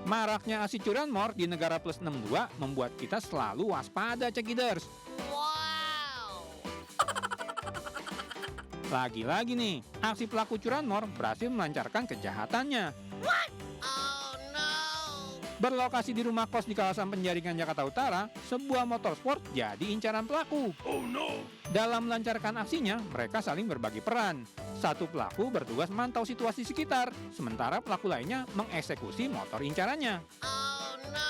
Maraknya aksi curanmor di negara plus 62 membuat kita selalu waspada, Cekiders. Wow! Lagi-lagi nih, aksi pelaku curanmor berhasil melancarkan kejahatannya. Oh no! Berlokasi di rumah kos di kawasan Penjaringan Jakarta Utara, sebuah motor sport jadi incaran pelaku. Oh no! Dalam melancarkan aksinya, mereka saling berbagi peran. Satu pelaku bertugas memantau situasi sekitar, sementara pelaku lainnya mengeksekusi motor incarannya. Oh no!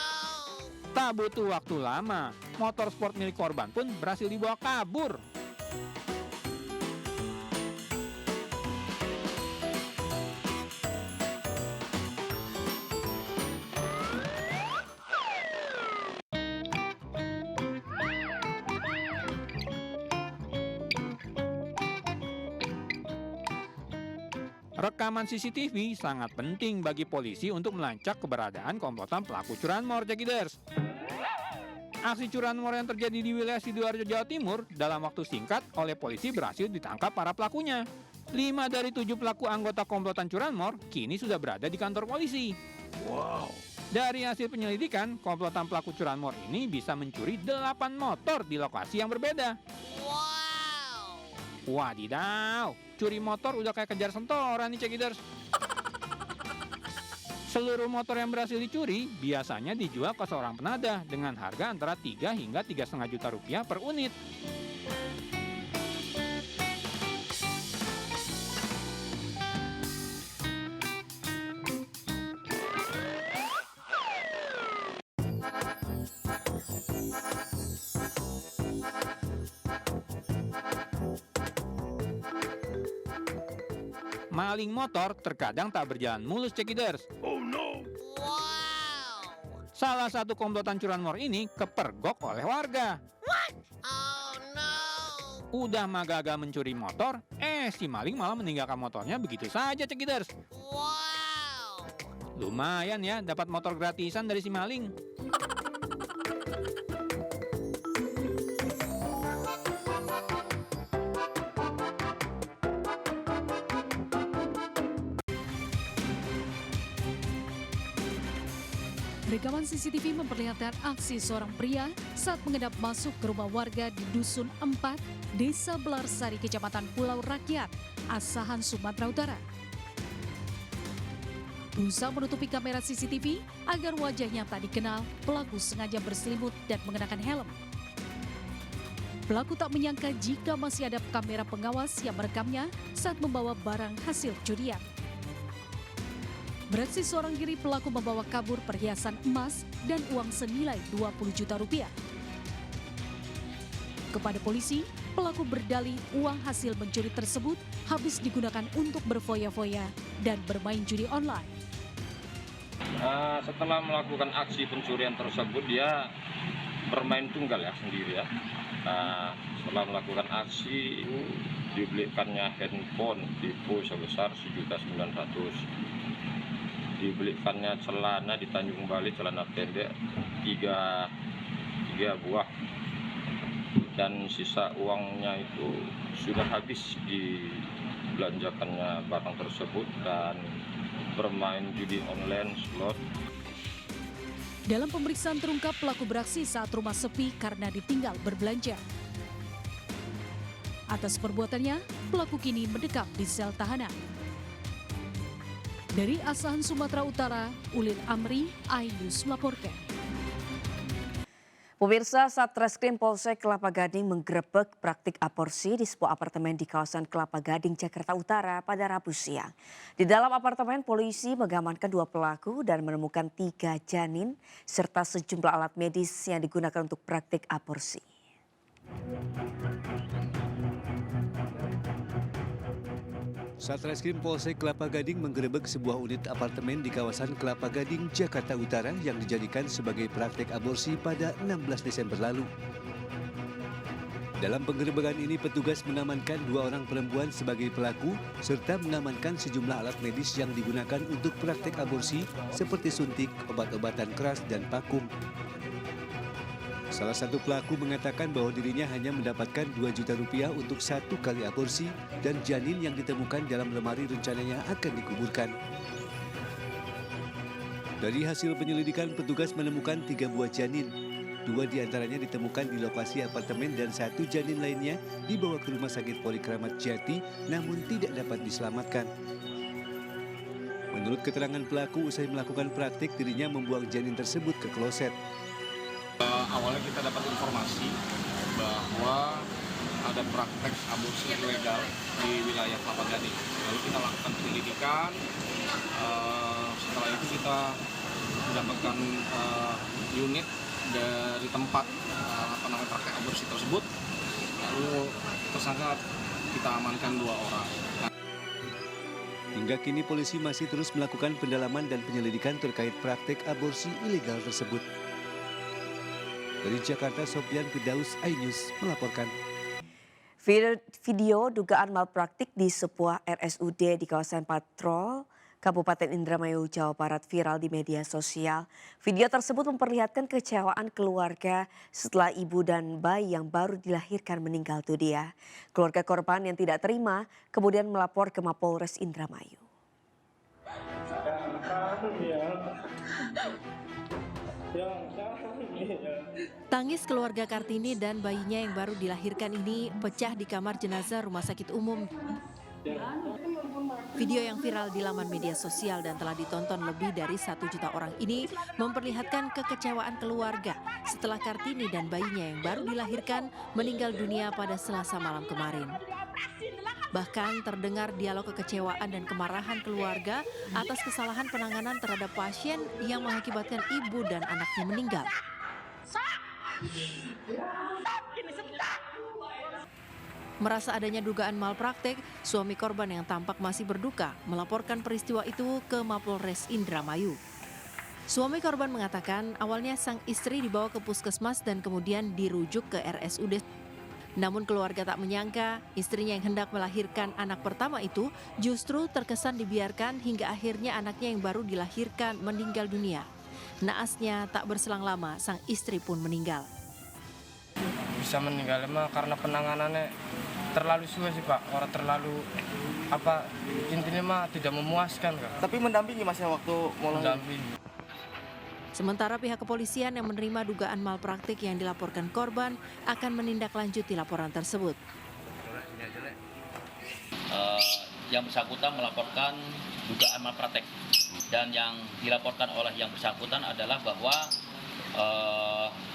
Tak butuh waktu lama, motor sport milik korban pun berhasil dibawa kabur. Rekaman CCTV sangat penting bagi polisi untuk melacak keberadaan komplotan pelaku curanmor, Cekiders. Aksi curanmor yang terjadi di wilayah Sidoarjo, Jawa Timur dalam waktu singkat oleh polisi berhasil ditangkap para pelakunya. 5 dari 7 pelaku anggota komplotan curanmor kini sudah berada di kantor polisi. Wow! Dari hasil penyelidikan, komplotan pelaku curanmor ini bisa mencuri 8 motor di lokasi yang berbeda. Wow! Wadidaw, curi motor udah kayak kejar sentoran nih, Cekiders. Seluruh motor yang berhasil dicuri biasanya dijual ke seorang penadah dengan harga antara 3 hingga 3,5 juta rupiah per unit. Maling motor terkadang tak berjalan mulus, Cekiders. Oh no! Wow! Salah satu komplotan curanmor ini kepergok oleh warga. Oh no! Udah magaga mencuri motor, si maling malah meninggalkan motornya begitu saja, Cekiders. Wow! Lumayan ya, dapat motor gratisan dari si maling. Rekaman CCTV memperlihatkan aksi seorang pria saat mengendap masuk ke rumah warga di Dusun 4, Desa Belarsari, Kecamatan Pulau Rakyat, Asahan, Sumatera Utara. Berusaha menutupi kamera CCTV agar wajahnya tak dikenal, pelaku sengaja berselimut dan mengenakan helm. Pelaku tak menyangka jika masih ada kamera pengawas yang merekamnya saat membawa barang hasil curian. Beraksi seorang diri, pelaku membawa kabur perhiasan emas dan uang senilai 20 juta rupiah. Kepada polisi, pelaku berdalih uang hasil mencuri tersebut habis digunakan untuk berfoya-foya dan bermain judi online. Setelah melakukan aksi pencurian tersebut, dia bermain tunggal ya, sendiri ya. Setelah melakukan aksi, dibelikannya handphone Vivo sebesar 1.900.000. Dibelikannya celana di Tanjung Bali, celana pendek 3 buah, dan sisa uangnya itu sudah habis dibelanjakannya barang tersebut dan bermain judi online slot. Dalam pemeriksaan terungkap pelaku beraksi saat rumah sepi karena ditinggal berbelanja. Atas perbuatannya, pelaku kini mendekam di sel tahanan. Dari Asahan, Sumatera Utara, Ulin Amri, iNews melaporkan. Pemirsa, Satreskrim Polsek Kelapa Gading menggerebek praktik aborsi di sebuah apartemen di kawasan Kelapa Gading, Jakarta Utara pada Rabu siang. Di dalam apartemen, polisi mengamankan 2 pelaku dan menemukan 3 janin serta sejumlah alat medis yang digunakan untuk praktik aborsi. Satreskrim Polsek Kelapa Gading menggerebek sebuah unit apartemen di kawasan Kelapa Gading, Jakarta Utara yang dijadikan sebagai praktek aborsi pada 16 Desember lalu. Dalam penggerebekan ini, petugas mengamankan 2 orang perempuan sebagai pelaku serta mengamankan sejumlah alat medis yang digunakan untuk praktek aborsi seperti suntik, obat-obatan keras, dan vakum. Salah satu pelaku mengatakan bahwa dirinya hanya mendapatkan 2 juta rupiah untuk 1 kali aborsi dan janin yang ditemukan dalam lemari rencananya akan dikuburkan. Dari hasil penyelidikan, petugas menemukan 3 buah janin. 2 diantaranya ditemukan di lokasi apartemen dan 1 janin lainnya dibawa ke Rumah Sakit Polri Kramat Jati namun tidak dapat diselamatkan. Menurut keterangan pelaku, usai melakukan praktik, dirinya membuang janin tersebut ke kloset. Awalnya kita dapat informasi bahwa ada praktek aborsi ilegal di wilayah Kelapa Gading. Lalu kita lakukan penyelidikan. Setelah itu kita mendapatkan unit dari tempat praktek aborsi tersebut. Lalu tersangka kita amankan 2 orang. Hingga kini polisi masih terus melakukan pendalaman dan penyelidikan terkait praktik aborsi ilegal tersebut. Dari Jakarta, Sofyan Firdaus, iNews melaporkan. Video dugaan malpraktik di sebuah RSUD di kawasan Patrol, Kabupaten Indramayu, Jawa Barat viral di media sosial. Video tersebut memperlihatkan kekecewaan keluarga setelah ibu dan bayi yang baru dilahirkan meninggal dunia. Keluarga korban yang tidak terima kemudian melapor ke Mapolres Indramayu. Tangis keluarga Kartini dan bayinya yang baru dilahirkan ini pecah di kamar jenazah Rumah Sakit Umum. Video yang viral di laman media sosial dan telah ditonton lebih dari 1 juta orang ini memperlihatkan kekecewaan keluarga setelah Kartini dan bayinya yang baru dilahirkan meninggal dunia pada Selasa malam kemarin. Bahkan terdengar dialog kekecewaan dan kemarahan keluarga atas kesalahan penanganan terhadap pasien yang mengakibatkan ibu dan anaknya meninggal. Merasa adanya dugaan malpraktek, suami korban yang tampak masih berduka melaporkan peristiwa itu ke Mapolres Indramayu. Suami korban mengatakan awalnya sang istri dibawa ke puskesmas dan kemudian dirujuk ke RSUD. Namun keluarga tak menyangka istrinya yang hendak melahirkan anak pertama itu justru terkesan dibiarkan hingga akhirnya anaknya yang baru dilahirkan meninggal dunia. Naasnya tak berselang lama sang istri pun meninggal. Bisa meninggal emang karena penanganannya terlalu suwe sih Pak, orang terlalu intinya mah tidak memuaskan Kak. Tapi mendampingi Mas waktu mau mendampingi. Sementara pihak kepolisian yang menerima dugaan malpraktik yang dilaporkan korban akan menindaklanjuti laporan tersebut. Yang bersangkutan melaporkan dugaan malpraktik dan yang dilaporkan oleh yang bersangkutan adalah bahwa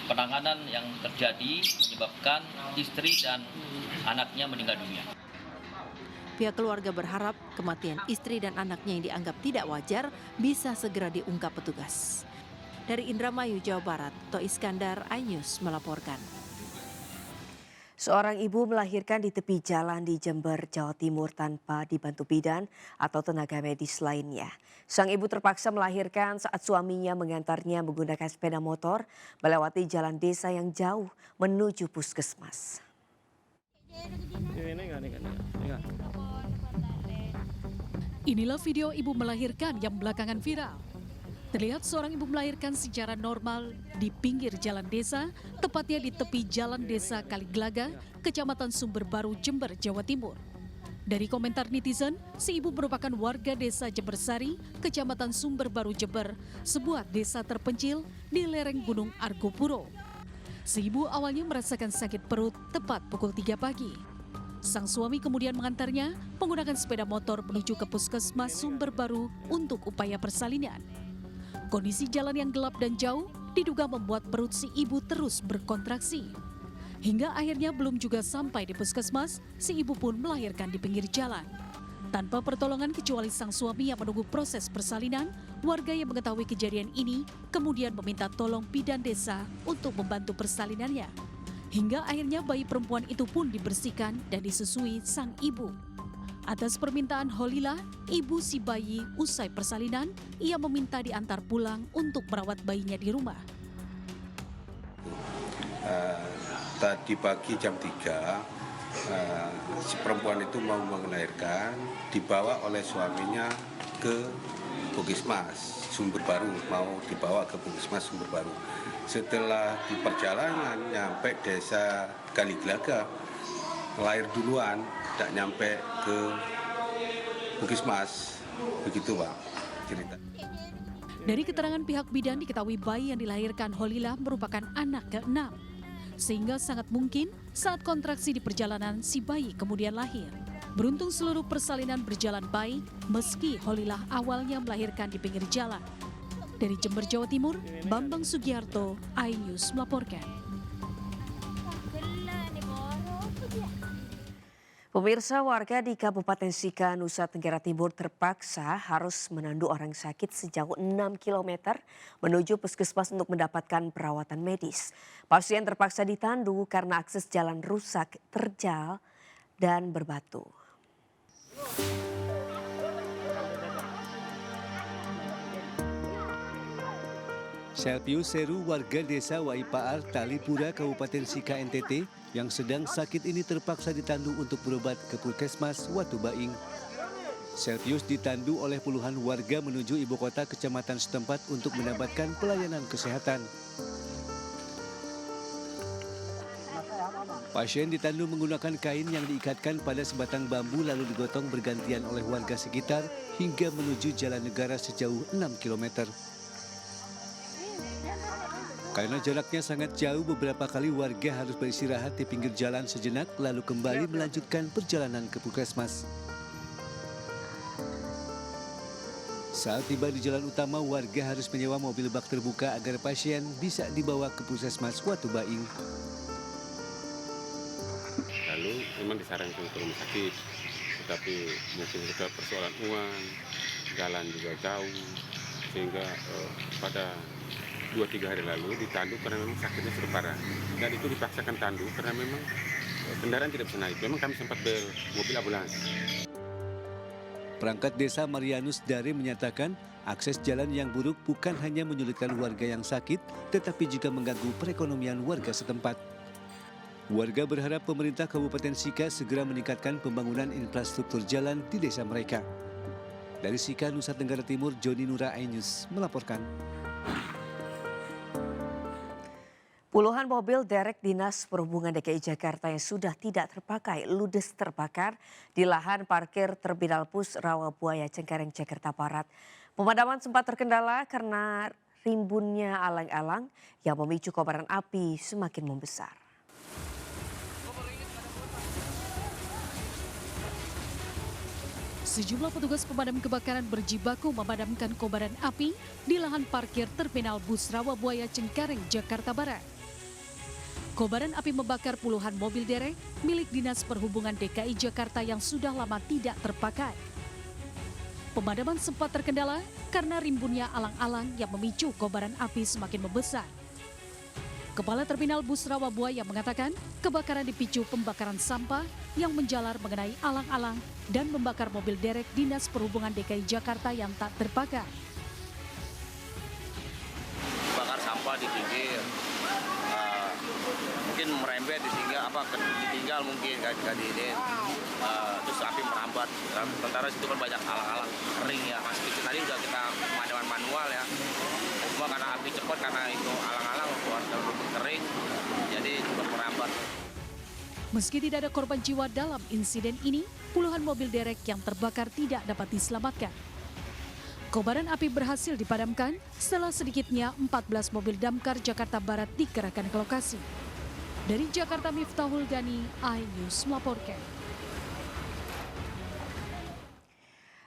penanganan yang terjadi menyebabkan istri dan anaknya meninggal dunia. Pihak keluarga berharap kematian istri dan anaknya yang dianggap tidak wajar bisa segera diungkap petugas. Dari Indramayu, Jawa Barat, To Iskandar, iNews melaporkan. Seorang ibu melahirkan di tepi jalan di Jember, Jawa Timur tanpa dibantu bidan atau tenaga medis lainnya. Sang ibu terpaksa melahirkan saat suaminya mengantarnya menggunakan sepeda motor melewati jalan desa yang jauh menuju puskesmas. Inilah video ibu melahirkan yang belakangan viral. Terlihat seorang ibu melahirkan secara normal di pinggir jalan desa, tepatnya di tepi jalan desa Kaliglaga, Kecamatan Sumberbaru, Jember, Jawa Timur. Dari komentar netizen, si ibu merupakan warga desa Jembersari, Kecamatan Sumberbaru, Jember, sebuah desa terpencil di lereng Gunung Argopuro. Si ibu awalnya merasakan sakit perut tepat pukul 3 pagi. Sang suami kemudian mengantarnya menggunakan sepeda motor menuju ke puskesmas Sumberbaru untuk upaya persalinan. Kondisi jalan yang gelap dan jauh diduga membuat perut si ibu terus berkontraksi. Hingga akhirnya belum juga sampai di puskesmas, si ibu pun melahirkan di pinggir jalan. Tanpa pertolongan kecuali sang suami yang menunggu proses persalinan, warga yang mengetahui kejadian ini kemudian meminta tolong bidan desa untuk membantu persalinannya. Hingga akhirnya bayi perempuan itu pun dibersihkan dan disusui sang ibu. Atas permintaan Holila, ibu si bayi usai persalinan, ia meminta diantar pulang untuk merawat bayinya di rumah. Tadi pagi jam 3, si perempuan itu mau melahirkan, dibawa oleh suaminya ke Puskesmas Sumberbaru, mau dibawa ke Puskesmas Sumberbaru. Setelah di perjalanan nyampe desa Kaliglaga, lahir duluan, tidak nyampe ke Puskesmas, begitu Pak cerita. Dari keterangan pihak bidan diketahui bayi yang dilahirkan Holilah merupakan anak ke-6. Sehingga sangat mungkin saat kontraksi di perjalanan si bayi kemudian lahir. Beruntung seluruh persalinan berjalan baik meski Holilah awalnya melahirkan di pinggir jalan. Dari Jember, Jawa Timur, Bambang Sugiarto, iNews melaporkan. Pemirsa, warga di Kabupaten Sika, Nusa Tenggara Timur terpaksa harus menandu orang sakit sejauh 6 km menuju puskesmas untuk mendapatkan perawatan medis. Pasien terpaksa ditandu karena akses jalan rusak, terjal, dan berbatu. Selpius Seru, warga desa Waipaar, Talipura, Kabupaten Sika, NTT, yang sedang sakit ini terpaksa ditandu untuk berobat ke Puskesmas Watu Baing. Selpius ditandu oleh puluhan warga menuju ibu kota kecamatan setempat untuk mendapatkan pelayanan kesehatan. Pasien ditandu menggunakan kain yang diikatkan pada sebatang bambu lalu digotong bergantian oleh warga sekitar hingga menuju jalan negara sejauh 6 km. Karena jaraknya sangat jauh, beberapa kali warga harus beristirahat di pinggir jalan sejenak lalu kembali melanjutkan perjalanan ke puskesmas. Saat tiba di jalan utama, warga harus menyewa mobil bak terbuka agar pasien bisa dibawa ke puskesmas Watu Baing. Lalu memang disarankan ke rumah sakit, tetapi mungkin juga persoalan uang, jalan juga jauh, sehingga pada 2-3 hari lalu ditandu karena memang sakitnya sudah parah, dan itu dipaksakan tandu karena memang kendaraan tidak bisa naik. Memang kami sempat bel mobil ambulans. Perangkat desa Marianus Dare menyatakan akses jalan yang buruk bukan hanya menyulitkan warga yang sakit, tetapi juga mengganggu perekonomian warga setempat. Warga berharap pemerintah Kabupaten Sika segera meningkatkan pembangunan infrastruktur jalan di desa mereka. Dari Sika, Nusa Tenggara Timur, Joni Nura, iNews melaporkan. Puluhan mobil derek Dinas Perhubungan DKI Jakarta yang sudah tidak terpakai ludes terbakar di lahan parkir Terminal Bus Rawabuaya, Cengkareng, Jakarta Barat. Pemadaman sempat terkendala karena rimbunnya alang-alang yang memicu kobaran api semakin membesar. Sejumlah petugas pemadam kebakaran berjibaku memadamkan kobaran api di lahan parkir Terminal Bus Rawabuaya, Cengkareng, Jakarta Barat. Kobaran api membakar puluhan mobil derek milik Dinas Perhubungan DKI Jakarta yang sudah lama tidak terpakai. Pemadaman sempat terkendala karena rimbunnya alang-alang yang memicu kobaran api semakin membesar. Kepala Terminal Bus Rawabuaya mengatakan kebakaran dipicu pembakaran sampah yang menjalar mengenai alang-alang dan membakar mobil derek Dinas Perhubungan DKI Jakarta yang tak terpakai. Bakar sampah di pinggir, mungkin merembet ditinggal mungkin kan ini, terus api merambat. Sementara situ kan banyak alang-alang kering ya, masih kecil tadi udah kita pemadaman manual ya. Cuma karena api cepat karena itu alang-alang keluar dari rumput kering, jadi cepat merambat. Meski tidak ada korban jiwa dalam insiden ini, puluhan mobil derek yang terbakar tidak dapat diselamatkan. Kobaran api berhasil dipadamkan setelah sedikitnya 14 mobil damkar Jakarta Barat dikerahkan ke lokasi. Dari Jakarta, Miftahul Gani, iNews melaporkan.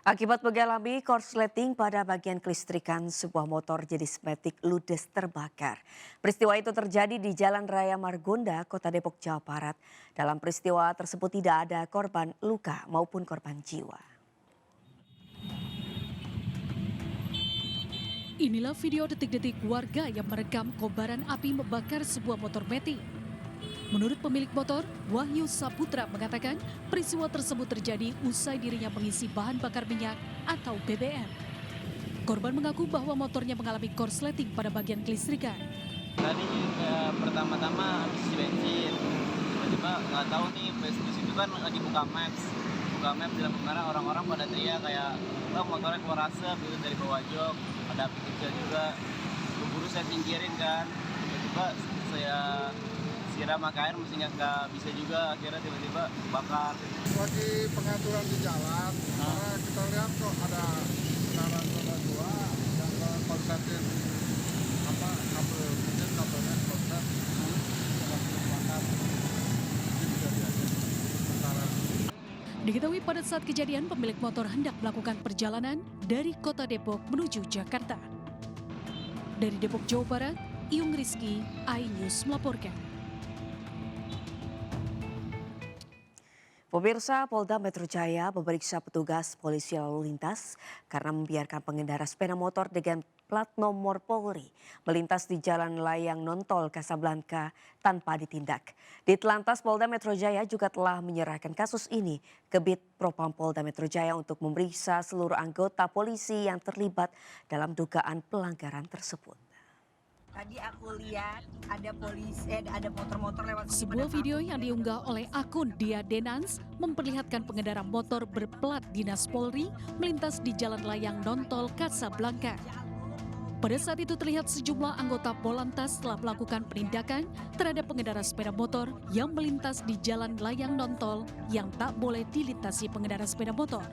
Akibat mengalami korsleting pada bagian kelistrikan, sebuah motor jenis Matic ludes terbakar. Peristiwa itu terjadi di Jalan Raya Margonda, Kota Depok, Jawa Barat. Dalam peristiwa tersebut tidak ada korban luka maupun korban jiwa. Inilah video detik-detik warga yang merekam kobaran api membakar sebuah motor Matic. Menurut pemilik motor, Wahyu Saputra mengatakan peristiwa tersebut terjadi usai dirinya mengisi bahan bakar minyak atau BBM. Korban mengaku bahwa motornya mengalami korsleting pada bagian kelistrikan. Tadi pertama-tama habis isi bensin, tiba-tiba nggak tahu nih, di situ kan lagi buka maps di lampu merah, orang-orang pada teriak kayak, oh motornya keluar asap gitu dari bawah jok, ada api kecil juga. Buru-buru saya pinggirin kan, tiba-tiba saya siram pakai air, mesti nggak bisa juga, akhirnya tiba-tiba bakar. Lagi pengaturan di jalan, karena kita lihat kok ada kendaraan roda 2 yang mendekatin kabel mungkin kabelnya kontak makan jadi bisa diambil sementara. Diketahui pada saat kejadian pemilik motor hendak melakukan perjalanan dari kota Depok menuju Jakarta. Dari Depok, Jawa Barat, Iyung Rizky, iNews melaporkan. Pemirsa, Polda Metro Jaya memeriksa petugas polisi lalu lintas karena membiarkan pengendara sepeda motor dengan plat nomor Polri melintas di jalan layang non-tol Kasablanka tanpa ditindak. Ditlantas Polda Metro Jaya juga telah menyerahkan kasus ini ke Bid Propam Polda Metro Jaya untuk memeriksa seluruh anggota polisi yang terlibat dalam dugaan pelanggaran tersebut. Tadi aku lihat ada motor-motor lewat. Sebuah video yang diunggah oleh akun Dia Denans memperlihatkan pengendara motor berplat dinas Polri melintas di jalan layang non-tol Kasablanka. Pada saat itu terlihat sejumlah anggota Polantas telah melakukan penindakan terhadap pengendara sepeda motor yang melintas di jalan layang non-tol yang tak boleh dilintasi pengendara sepeda motor.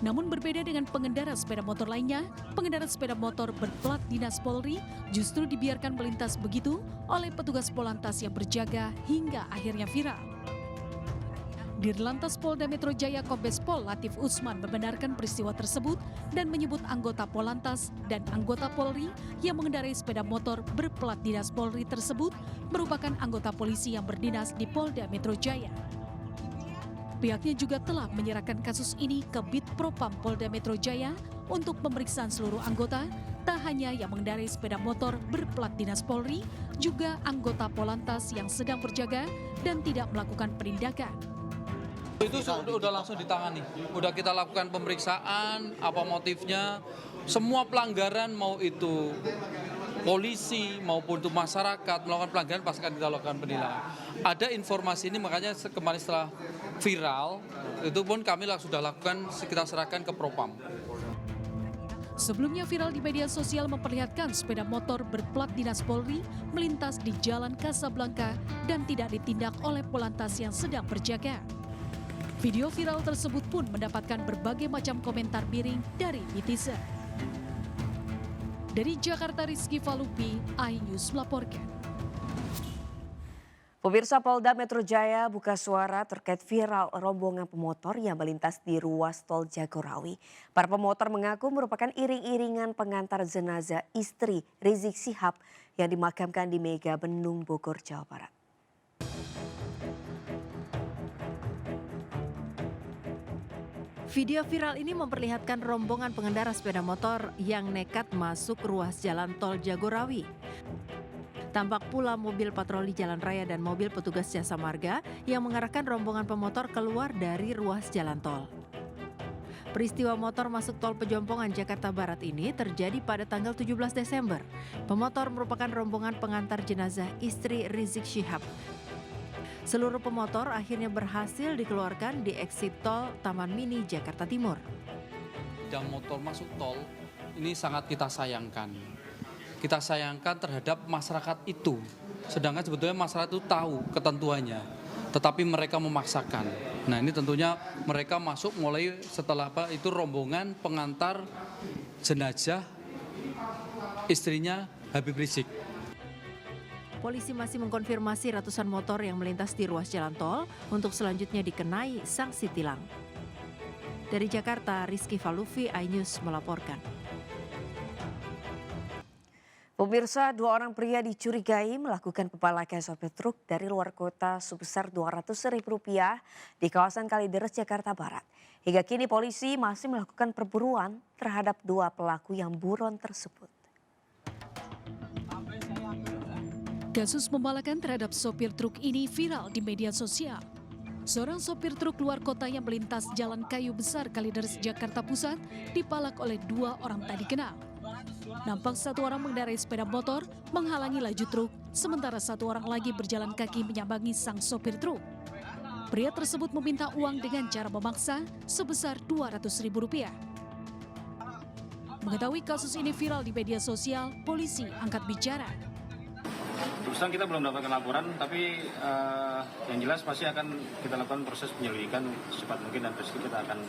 Namun berbeda dengan pengendara sepeda motor lainnya, pengendara sepeda motor berplat dinas Polri justru dibiarkan melintas begitu oleh petugas Polantas yang berjaga hingga akhirnya viral. Dirlantas Polda Metro Jaya Kombes Pol Latif Usman membenarkan peristiwa tersebut dan menyebut anggota Polantas dan anggota Polri yang mengendarai sepeda motor berplat dinas Polri tersebut merupakan anggota polisi yang berdinas di Polda Metro Jaya. Pihaknya juga telah menyerahkan kasus ini ke Bid Propam Polda Metro Jaya untuk pemeriksaan seluruh anggota, tak hanya yang mengendarai sepeda motor berplat dinas Polri, juga anggota Polantas yang sedang berjaga dan tidak melakukan penindakan. Itu sudah langsung ditangani, udah kita lakukan pemeriksaan, apa motifnya, semua pelanggaran mau itu polisi maupun untuk masyarakat melakukan pelanggaran pasti akan kita lakukan penindakan. Ada informasi ini makanya kemarin setelah viral, itu pun kami sudah lakukan, kita serahkan ke Propam. Sebelumnya viral di media sosial memperlihatkan sepeda motor berplat dinas Polri melintas di Jalan Kasablanka dan tidak ditindak oleh Polantas yang sedang berjaga. Video viral tersebut pun mendapatkan berbagai macam komentar miring dari netizen. Dari Jakarta, Rizky Falupi, iNews melaporkan. Pemirsa, Polda Metro Jaya buka suara terkait viral rombongan pemotor yang melintas di ruas tol Jagorawi. Para pemotor mengaku merupakan iring-iringan pengantar jenazah istri Rizik Syihab yang dimakamkan di Mega Bendung, Bogor, Jawa Barat. Video viral ini memperlihatkan rombongan pengendara sepeda motor yang nekat masuk ruas jalan tol Jagorawi. Tampak pula mobil patroli jalan raya dan mobil petugas jasa marga yang mengarahkan rombongan pemotor keluar dari ruas jalan tol. Peristiwa motor masuk tol Pejompongan Jakarta Barat ini terjadi pada tanggal 17 Desember. Pemotor merupakan rombongan pengantar jenazah istri Rizik Syihab. Seluruh pemotor akhirnya berhasil dikeluarkan di exit tol Taman Mini, Jakarta Timur. Dan motor masuk tol ini sangat kita sayangkan. Kita sayangkan terhadap masyarakat itu. Sedangkan sebetulnya masyarakat itu tahu ketentuannya, tetapi mereka memaksakan. Nah ini tentunya mereka masuk mulai setelah itu rombongan pengantar jenazah istrinya Habib Rizik. Polisi masih mengkonfirmasi ratusan motor yang melintas di ruas jalan tol untuk selanjutnya dikenai sanksi tilang. Dari Jakarta, Rizky Falufi, iNews melaporkan. Pemirsa, 2 orang pria dicurigai melakukan pembalakan sopir truk dari luar kota sebesar Rp200.000 di kawasan Kalideres, Jakarta Barat. Hingga kini polisi masih melakukan perburuan terhadap 2 pelaku yang buron tersebut. Kasus pembalakan terhadap sopir truk ini viral di media sosial. Seorang sopir truk luar kota yang melintas Jalan Kayu Besar Kalideres, Jakarta Pusat dipalak oleh 2 orang tak dikenal. Nampak 1 orang mengendarai sepeda motor menghalangi laju truk, sementara 1 orang lagi berjalan kaki menyambangi sang sopir truk. Pria tersebut meminta uang dengan cara memaksa sebesar Rp200.000. Mengetahui kasus ini viral di media sosial, polisi angkat bicara. Terus terang kita belum mendapatkan laporan, tapi yang jelas pasti akan kita lakukan proses penyelidikan secepat mungkin dan pasti kita akan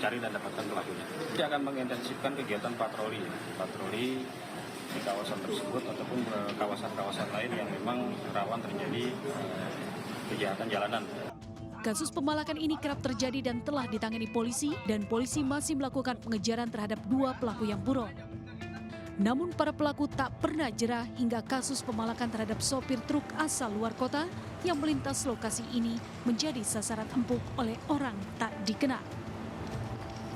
cari dan dapatkan pelakunya. Dia akan mengintensifkan kegiatan patroli di kawasan tersebut ataupun kawasan-kawasan lain yang memang rawan terjadi kejahatan jalanan. Kasus pemalakan ini kerap terjadi dan telah ditangani polisi, dan polisi masih melakukan pengejaran terhadap 2 pelaku yang buron. Namun para pelaku tak pernah jera hingga kasus pemalakan terhadap sopir truk asal luar kota yang melintas lokasi ini menjadi sasaran empuk oleh orang tak dikenal.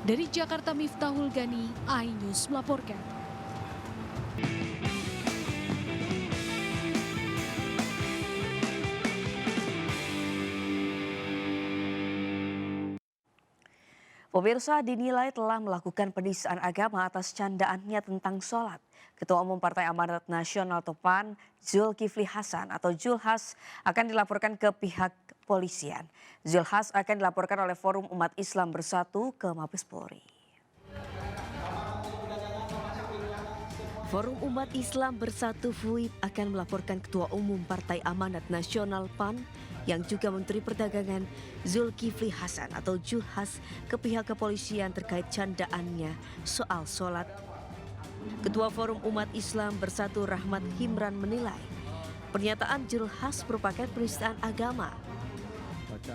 Dari Jakarta, Miftahul Gani, iNews melaporkan. Pemirsa, dinilai telah melakukan penistaan agama atas candaannya tentang sholat. Ketua Umum Partai Amanat Nasional atau PAN, Zulkifli Hasan atau Zulhas akan dilaporkan ke pihak polisian. Zulhas akan dilaporkan oleh Forum Umat Islam Bersatu ke Mabes Polri. Forum Umat Islam Bersatu FUIB akan melaporkan Ketua Umum Partai Amanat Nasional PAN yang juga Menteri Perdagangan Zulkifli Hasan atau Zulhas ke pihak kepolisian terkait candaannya soal sholat. Ketua Forum Umat Islam Bersatu Rahmat Himran menilai pernyataan Zulhas merupakan penistaan agama.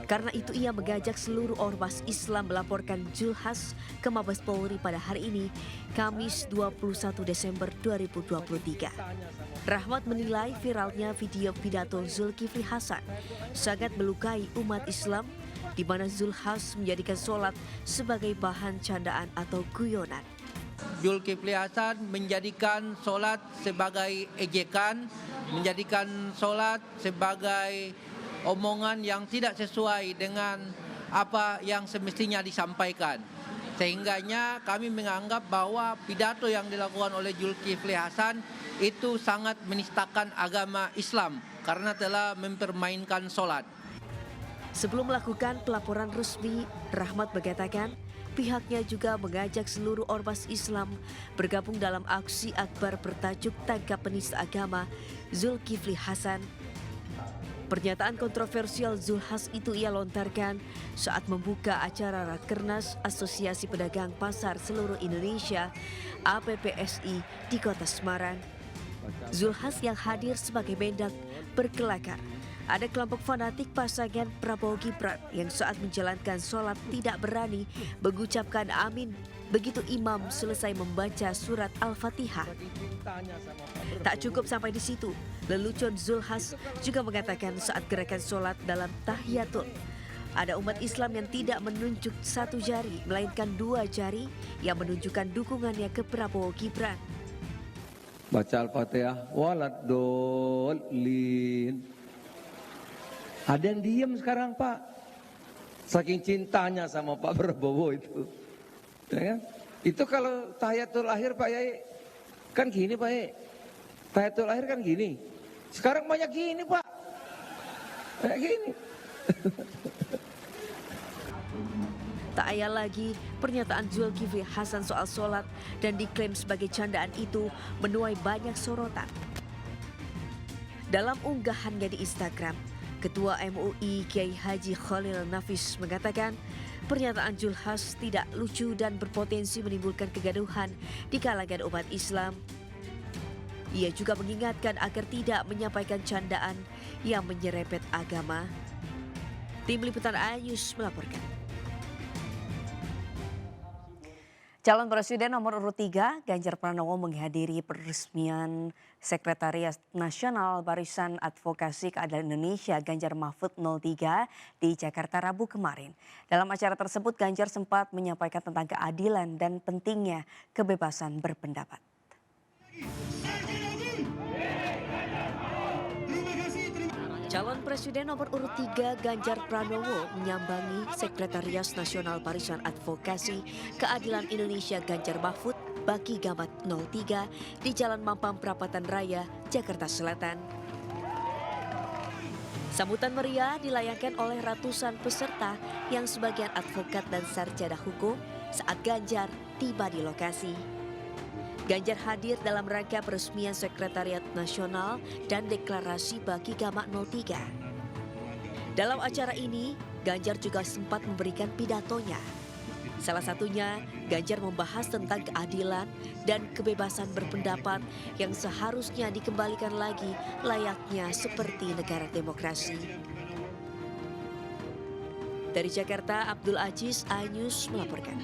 Karena itu ia mengajak seluruh ormas Islam melaporkan Zulhas ke Mabes Polri pada hari ini, Kamis 21 Desember 2023. Rahmat menilai viralnya video pidato Zulkifli Hasan sangat melukai umat Islam, di mana Zulhas menjadikan sholat sebagai bahan candaan atau guyonan. Zulkifli Hasan menjadikan sholat sebagai ejekan, menjadikan sholat sebagai omongan yang tidak sesuai dengan apa yang semestinya disampaikan. Sehingganya kami menganggap bahwa pidato yang dilakukan oleh Zulkifli Hasan itu sangat menistakan agama Islam karena telah mempermainkan sholat. Sebelum melakukan pelaporan resmi, Rahmat mengatakan pihaknya juga mengajak seluruh ormas Islam bergabung dalam aksi akbar bertajuk Tangkap Penista Agama Zulkifli Hasan. Pernyataan kontroversial Zulhas itu ia lontarkan saat membuka acara Rakernas Asosiasi Pedagang Pasar Seluruh Indonesia APPSI di Kota Semarang. Zulhas yang hadir sebagai mendak berkelakar. Ada kelompok fanatik pasangan Prabowo Gibran yang saat menjalankan sholat tidak berani mengucapkan amin begitu imam selesai membaca surat Al-Fatihah. Tak cukup sampai di situ, lelucon Zulhas juga mengatakan saat gerakan sholat dalam tahiyatul, ada umat Islam yang tidak menunjuk 1 jari, melainkan 2 jari yang menunjukkan dukungannya ke Prabowo Gibran. Baca Al-Fatihah, waladdallin. Ada yang diem sekarang Pak, saking cintanya sama Pak Prabowo itu. Ya kan? Itu kalau tahiyatul akhir Pak Yai, kan gini Pak Yai, tahiyatul akhir kan gini. Sekarang banyak gini Pak, kayak gini. Tak ayal lagi, pernyataan Zulkifli Hasan soal sholat dan diklaim sebagai candaan itu menuai banyak sorotan. Dalam unggahannya di Instagram, Ketua MUI Kiai Haji Khalil Nafis mengatakan pernyataan Zulhas tidak lucu dan berpotensi menimbulkan kegaduhan di kalangan umat Islam. Ia juga mengingatkan agar tidak menyampaikan candaan yang menyerempet agama. Tim Liputan iNews melaporkan. Calon Presiden nomor urut 3 Ganjar Pranowo menghadiri peresmian Sekretariat Nasional Barisan Advokasi Keadilan Indonesia Ganjar Mahfud 03 di Jakarta Rabu kemarin. Dalam acara tersebut Ganjar sempat menyampaikan tentang keadilan dan pentingnya kebebasan berpendapat. Calon Presiden nomor urut 3 Ganjar Pranowo menyambangi Sekretariat Nasional Barisan Advokasi Keadilan Indonesia Ganjar Mahfud Baki Gamat 03 di Jalan Mampang Perapatan Raya, Jakarta Selatan. Sambutan meriah dilayangkan oleh ratusan peserta yang sebagian advokat dan sarjana hukum saat Ganjar tiba di lokasi. Ganjar hadir dalam rangka peresmian Sekretariat Nasional dan Deklarasi Baki Gamat 03. Dalam acara ini, Ganjar juga sempat memberikan pidatonya. Salah satunya, Ganjar membahas tentang keadilan dan kebebasan berpendapat yang seharusnya dikembalikan lagi layaknya seperti negara demokrasi. Dari Jakarta, Abdul Aziz, iNews melaporkan.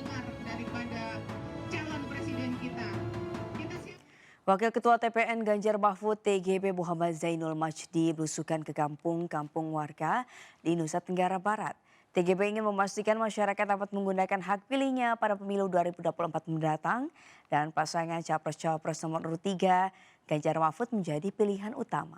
Wakil Ketua TPN Ganjar Mahfud TGB Muhammad Zainul Majdi belusukan ke kampung-kampung warga di Nusa Tenggara Barat. TGB ingin memastikan masyarakat dapat menggunakan hak pilihnya pada pemilu 2024 mendatang dan pasangan Capres-Cawapres nomor urut 3 Ganjar Mahfud menjadi pilihan utama.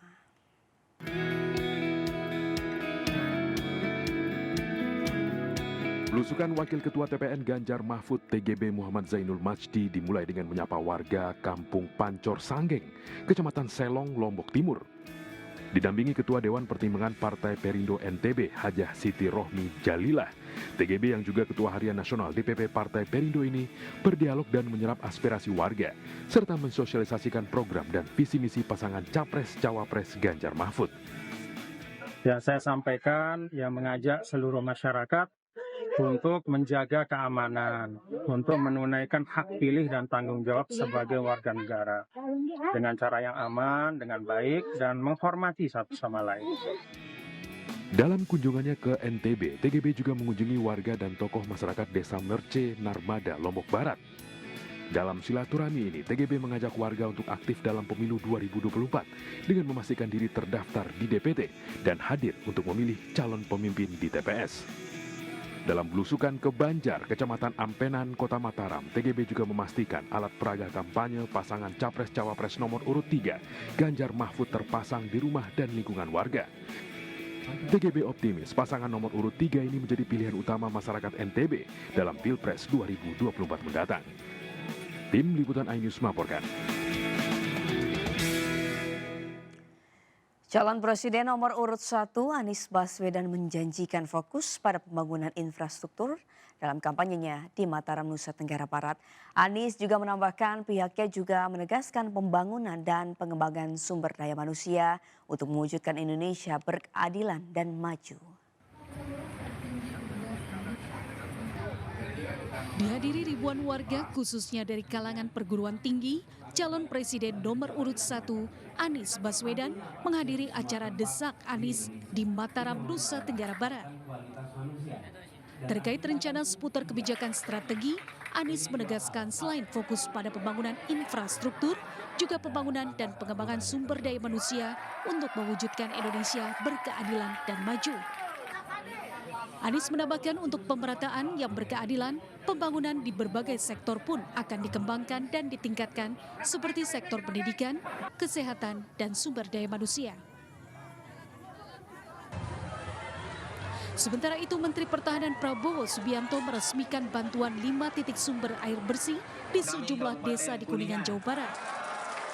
Belusukan Wakil Ketua TPN Ganjar Mahfud TGB Muhammad Zainul Majdi dimulai dengan menyapa warga Kampung Pancor Sanggeng, Kecamatan Selong, Lombok Timur. Didampingi Ketua Dewan Pertimbangan Partai Perindo NTB, Hajah Siti Rohmi Jalilah, TGB yang juga Ketua Harian Nasional DPP Partai Perindo ini berdialog dan menyerap aspirasi warga, serta mensosialisasikan program dan visi misi pasangan Capres-Cawapres Ganjar Mahfud. Ya, saya sampaikan yang mengajak seluruh masyarakat untuk menjaga keamanan, untuk menunaikan hak pilih dan tanggung jawab sebagai warga negara dengan cara yang aman, dengan baik, dan menghormati satu sama lain. Dalam kunjungannya ke NTB, TGB juga mengunjungi warga dan tokoh masyarakat Desa Merce, Narmada, Lombok Barat. Dalam silaturahmi ini, TGB mengajak warga untuk aktif dalam pemilu 2024 dengan memastikan diri terdaftar di DPT dan hadir untuk memilih calon pemimpin di TPS. Dalam belusukan ke Banjar, Kecamatan Ampenan, Kota Mataram, TGB juga memastikan alat peraga kampanye pasangan Capres-Cawapres nomor urut 3, Ganjar Mahfud terpasang di rumah dan lingkungan warga. TGB optimis pasangan nomor urut 3 ini menjadi pilihan utama masyarakat NTB dalam Pilpres 2024 mendatang. Tim Liputan iNews melaporkan. Calon Presiden nomor urut 1 Anies Baswedan menjanjikan fokus pada pembangunan infrastruktur dalam kampanyenya di Mataram, Nusa Tenggara Barat. Anies juga menambahkan pihaknya juga menegaskan pembangunan dan pengembangan sumber daya manusia untuk mewujudkan Indonesia berkeadilan dan maju. Dihadiri ribuan warga khususnya dari kalangan perguruan tinggi, calon presiden nomor urut 1 Anies Baswedan menghadiri acara Desak Anies di Mataram, Nusa Tenggara Barat. Terkait rencana seputar kebijakan strategi, Anies menegaskan selain fokus pada pembangunan infrastruktur, juga pembangunan dan pengembangan sumber daya manusia untuk mewujudkan Indonesia berkeadilan dan maju. Anies menambahkan untuk pemerataan yang berkeadilan, pembangunan di berbagai sektor pun akan dikembangkan dan ditingkatkan seperti sektor pendidikan, kesehatan, dan sumber daya manusia. Sementara itu, Menteri Pertahanan Prabowo Subianto meresmikan bantuan 5 titik sumber air bersih di sejumlah desa di Kuningan, Jawa Barat.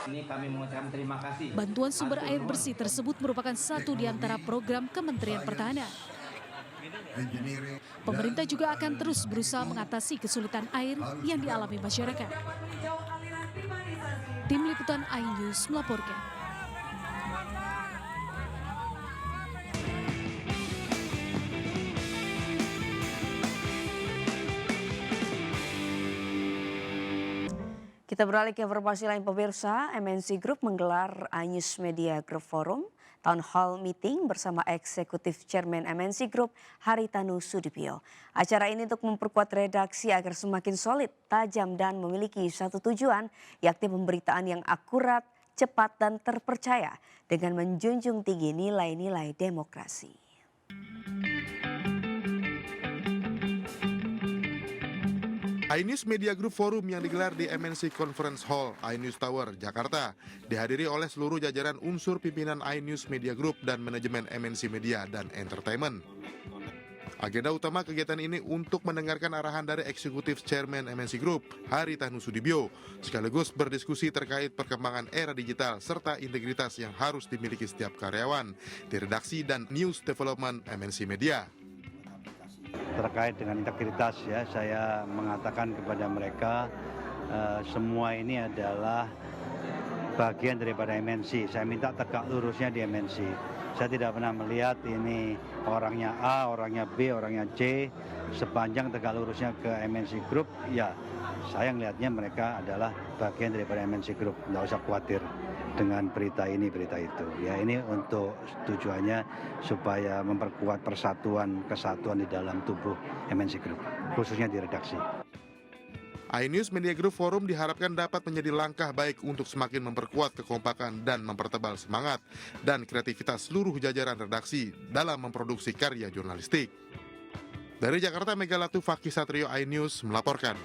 Kami mengucapkan terima kasih. Bantuan sumber air bersih tersebut merupakan satu di antara program Kementerian Pertahanan. Pemerintah juga akan terus berusaha mengatasi kesulitan air yang dialami masyarakat. Tim Liputan iNews melaporkan. Kita beralih ke informasi lain pemirsa, MNC Group menggelar iNews Media Group Forum Town Hall Meeting bersama Eksekutif Chairman MNC Group Haritanu Sudibyo. Acara ini untuk memperkuat redaksi agar semakin solid, tajam dan memiliki satu tujuan, yakni pemberitaan yang akurat, cepat dan terpercaya dengan menjunjung tinggi nilai-nilai demokrasi. iNews Media Group Forum yang digelar di MNC Conference Hall, iNews Tower, Jakarta, dihadiri oleh seluruh jajaran unsur pimpinan iNews Media Group dan manajemen MNC Media dan Entertainment. Agenda utama kegiatan ini untuk mendengarkan arahan dari Eksekutif Chairman MNC Group, Haritanu Sudibyo, sekaligus berdiskusi terkait perkembangan era digital serta integritas yang harus dimiliki setiap karyawan di redaksi dan news development MNC Media. Terkait dengan integritas ya, saya mengatakan kepada mereka semua ini adalah bagian daripada MNC. Saya minta tegak lurusnya di MNC. Saya tidak pernah melihat ini orangnya A, orangnya B, orangnya C, sepanjang tegak lurusnya ke MNC Group, ya saya ngelihatnya mereka adalah bagian daripada MNC Group. Nggak usah khawatir dengan berita ini, berita itu. Ya ini untuk tujuannya supaya memperkuat kesatuan di dalam tubuh MNC Group, khususnya di redaksi. iNews Media Group Forum diharapkan dapat menjadi langkah baik untuk semakin memperkuat kekompakan dan mempertebal semangat dan kreativitas seluruh jajaran redaksi dalam memproduksi karya jurnalistik. Dari Jakarta, Megalatu Fakih Satrio, iNews melaporkan.